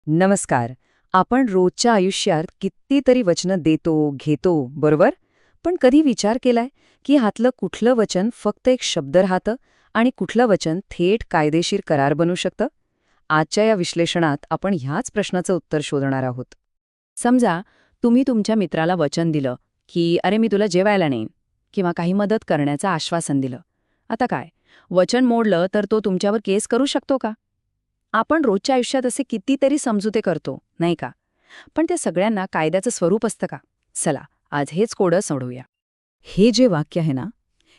नमस्कार. आपण रोजच्या आयुष्यात कितीतरी वचनं देतो, घेतो, बरोबर? पण कधी विचार केलाय की ह्यातलं कुठलं वचन फक्त एक शब्द राहतं आणि कुठलं वचन थेट कायदेशीर करार बनू शकतं? आजच्या या विश्लेषणात आपण ह्याच प्रश्नाचं उत्तर शोधणार आहोत. समजा तुम्ही तुमच्या मित्राला वचन दिलं की अरे मी तुला जेवायला नेईन किंवा काही मदत करण्याचं आश्वासन दिलं. आता काय, वचन मोडलं तर तो तुमच्यावर केस करू शकतो का? आपण रोजच्या आयुष्यात असे कितीतरी समजुते करतो, नाही का? पण त्या सगळ्यांना कायद्याचं स्वरूप असतं का? चला, आज हेच कोडं सोडवूया. हे जे वाक्य आहे ना,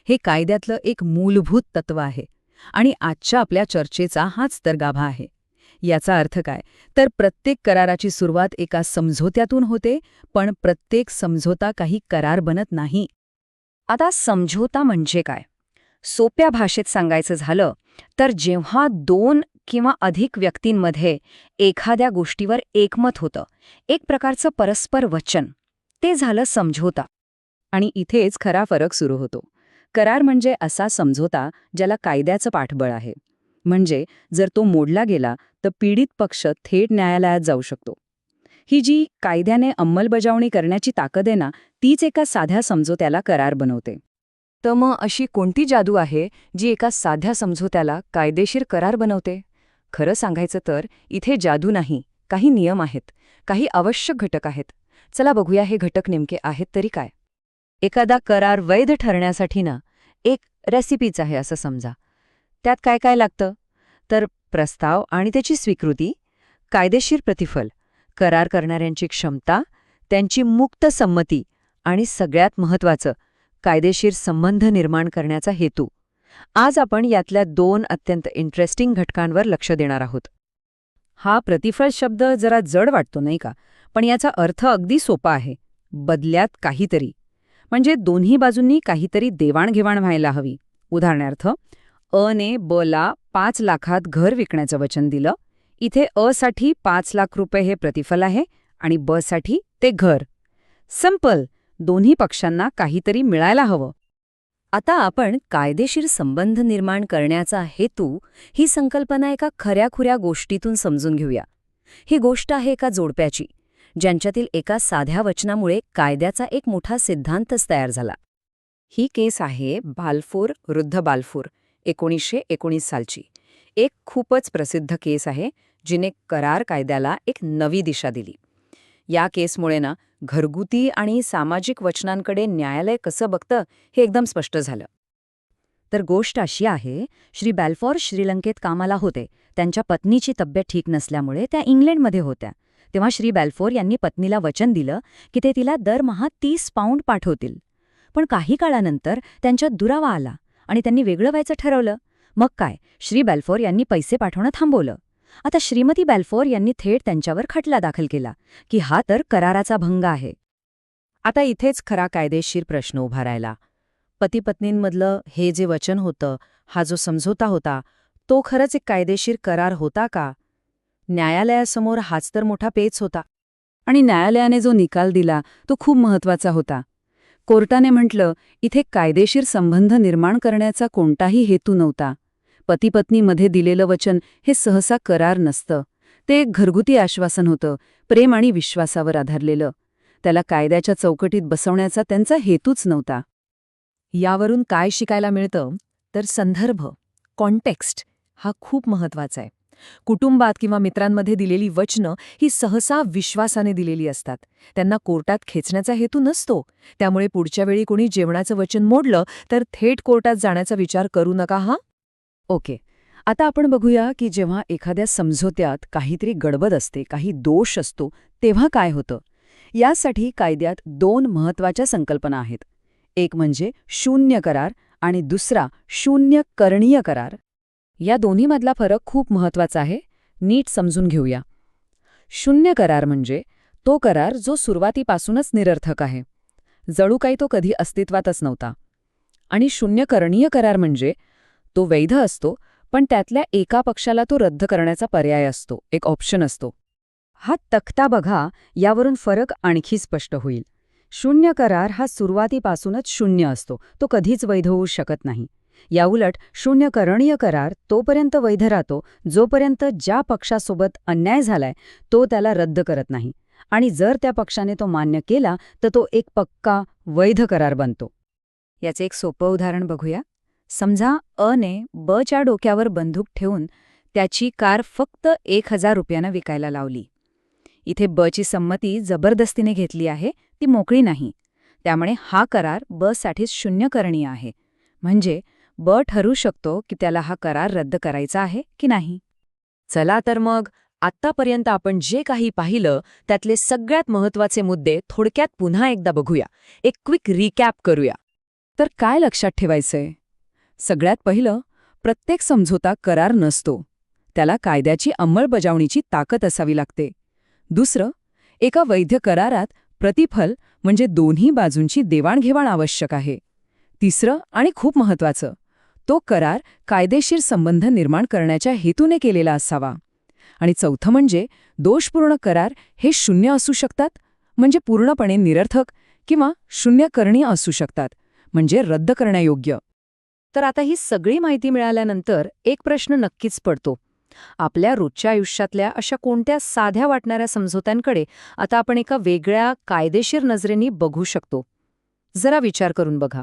हे कायद्यातलं एक मूलभूत तत्व आहे आणि आजच्या आपल्या चर्चेचा हाच तर गाभा आहे. याचा अर्थ काय? तर प्रत्येक कराराची सुरुवात एका समझोत्यातून होते, पण प्रत्येक समझोता काही करार बनत नाही. आता समझोता म्हणजे काय? सोप्या भाषेत सांगायचं झालं तर जेव्हा दोन किंवा अधिक व्यक्तींमध्ये एखाद्या गोष्टीवर एकमत होतं, एक प्रकारचं परस्पर वचन, ते झालं समझोता. आणि इथेच खरा फरक सुरू होतो. करार म्हणजे असा समझोता ज्याला कायद्याचं पाठबळ आहे. म्हणजे जर तो मोडला गेला तर पीडित पक्ष थेट न्यायालयात जाऊ शकतो. ही जी कायद्याने अंमलबजावणी करण्याची ताकद आहे ना, तीच एका साध्या समझोत्याला करार बनवते. तर मग अशी कोणती जादू आहे जी एका साध्या समझोत्याला कायदेशीर करार बनवते? खरं सांगायचं तर इथे जादू नाही, काही नियम आहेत, काही आवश्यक घटक आहेत. चला बघूया हे घटक नेमके आहेत तरी काय. एखादा करार वैध ठरण्यासाठी ना, एक रेसिपीच आहे असं समजा. त्यात काय काय लागतं? तर प्रस्ताव आणि त्याची स्वीकृती, कायदेशीर प्रतिफल, करार करणाऱ्यांची क्षमता, त्यांची मुक्त संमती आणि सगळ्यात महत्त्वाचं, कायदेशीर संबंध निर्माण करण्याचा हेतू. आज आपण यातल्या दोन अत्यंत इंटरेस्टिंग घटकांवर लक्ष देणार आहोत. हा प्रतिफळ शब्द जरा जड वाटतो नाही का, पण याचा अर्थ अगदी सोपा आहे. बदल्यात काहीतरी. म्हणजे दोन्ही बाजूंनी काहीतरी देवाणघेवाण व्हायला हवी. उदाहरणार्थ, ने ला 5 लाखात घर विकण्याचं वचन दिलं. इथे साठी 5 लाख रुपये हे प्रतिफल आहे आणि साठी ते घर. सिंपल. दोन्ही पक्षांना काहीतरी मिळायला हवं. आता आपण कायदेशीर संबंध निर्माण करण्याचा हेतू ही संकल्पना एका खऱ्याखुऱ्या गोष्टीतून समजून घेऊया. ही गोष्ट आहे एका जोडप्याची, ज्यांच्यातील एका साध्या वचनामुळे कायद्याचा एक मोठा सिद्धांतच तयार झाला. ही केस आहे बाल्फोर विरुद्ध बाल्फोर 1919 सालची. एक खूपच प्रसिद्ध केस आहे, जिने करार कायद्याला एक नवी दिशा दिली. या केसमुळे ना, घरगुती आणि सामाजिक वचनांकडे न्यायालय कसं बघतं हे एकदम स्पष्ट झालं. तर गोष्ट अशी आहे, श्री बॅल्फोर श्रीलंकेत कामाला होते. त्यांच्या पत्नीची तब्येत ठीक नसल्यामुळे त्या इंग्लंडमध्ये होत्या. तेव्हा श्री बॅल्फोर यांनी पत्नीला वचन दिलं की ते तिला दरमहा 30 पाऊंड पाठवतील. पण काही काळानंतर त्यांच्यात दुरावा आला आणि त्यांनी वेगळं व्हायचं ठरवलं. मग काय, श्री बॅल्फोर यांनी पैसे पाठवणं थांबवलं. आता श्रीमती बॅल्फोर यांनी थेट त्यांच्यावर खटला दाखल केला की हा तर कराराचा भंग आहे. आता इथेच खरा कायदेशीर प्रश्न उभा राहिला. पती-पत्नींमधलं हे जे वचन होतं, हा जो समझोता होता, तो खरंच एक कायदेशीर करार होता का? न्यायालयासमोर हाच तर मोठा पेच होता. आणि न्यायालयाने जो निकाल दिला तो खूप महत्त्वाचा होता. कोर्टाने म्हटलं, इथे कायदेशीर संबंध निर्माण करण्याचा कोणताही हेतू नव्हता. पती-पत्नीमध्ये दिलेलं वचन हे सहसा करार नसतं. ते एक घरगुती आश्वासन होतं, प्रेम आणि विश्वासावर आधारलेलं. त्याला कायद्याच्या चौकटीत बसवण्याचा त्यांचा हेतूच नव्हता. यावरून काय शिकायला मिळतं? तर संदर्भ, कॉन्टेक्स्ट हा खूप महत्त्वाचा आहे. कुटुंबात किंवा मित्रांमध्ये दिलेली वचनं ही सहसा विश्वासाने दिलेली असतात. त्यांना कोर्टात खेचण्याचा हेतू नसतो. त्यामुळे पुढच्या वेळी कोणी जेवणाचं वचन मोडलं तर थेट कोर्टात जाण्याचा विचार करू नका हा. ओके, आता आपण बघूया की जेव्हा एखाद्या समझोत्यात काहीतरी गडबड असते, काही दोष असतो, तेव्हा काय होतं. यासाठी कायद्यात दोन महत्त्वाच्या संकल्पना आहेत. एक म्हणजे शून्य करार आणि दुसरा शून्य करणीय करार. या दोन्हीमधला फरक खूप महत्त्वाचा आहे. नीट समजून घेऊया. शून्य करार म्हणजे तो करार जो सुरुवातीपासूनच निरर्थक आहे, जणू काही तो कधी अस्तित्वातच नव्हता. आणि शून्य करणीय करार म्हणजे तो वैध असतो, पण त्यातल्या एका पक्षाला तो रद्द करण्याचा पर्याय असतो, एक ऑप्शन असतो. हा तक्ता बघा, यावरून फरक आणखी स्पष्ट होईल. शून्य करार हा सुरुवातीपासूनच शून्य असतो, तो कधीच वैध होऊ शकत नाही. याउलट शून्यकरणीय करार तोपर्यंत वैध राहतो जोपर्यंत ज्या पक्षासोबत अन्याय झालाय तो त्याला रद्द करत नाही, आणि जर त्या पक्षाने तो मान्य केला तर तो एक पक्का वैध करार बनतो. याचे एक सोपं उदाहरण बघूया. समजा अने बच्या डोक्यावर बंदूक ठेवून त्याची कार फक्त 1,000 रुपयांना विकायला लावली. इथे बची संमती जबरदस्तीने घेतली आहे, ती मोकळी नाही. त्यामुळे हा करार बसाठीच शून्यकरणीय आहे. म्हणजे ब ठरवू शकतो की त्याला हा करार रद्द करायचा आहे की नाही. चला तर मग आत्तापर्यंत आपण जे काही पाहिलं त्यातले सगळ्यात महत्त्वाचे मुद्दे थोडक्यात पुन्हा एकदा बघूया. एक क्विक रिकॅप करूया. तर काय लक्षात ठेवायचंय? सगळ्यात पहिलं, प्रत्येक समझोता करार नसतो. त्याला कायद्याची अंमलबजावणीची ताकद असावी लागते. दुसरं, एका वैध करारात प्रतिफल म्हणजे दोन्ही बाजूंची देवाणघेवाण आवश्यक आहे. तिसरं आणि खूप महत्त्वाचं, तो करार कायदेशीर संबंध निर्माण करण्याच्या हेतूने केलेला असावा. आणि चौथं म्हणजे दोषपूर्ण करार हे शून्य असू शकतात, म्हणजे पूर्णपणे निरर्थक, किंवा शून्यकरणीय असू शकतात, म्हणजे रद्द करण्यायोग्य. तर आता ही सगळी माहिती मिळाल्यानंतर एक प्रश्न नक्कीच पडतो. आपल्या रोजच्या आयुष्यातल्या अशा कोणत्या साध्या वाटणाऱ्या समझोत्यांकडे आता आपण एका वेगळ्या कायदेशीर नजरेने बघू शकतो? जरा विचार करून बघा.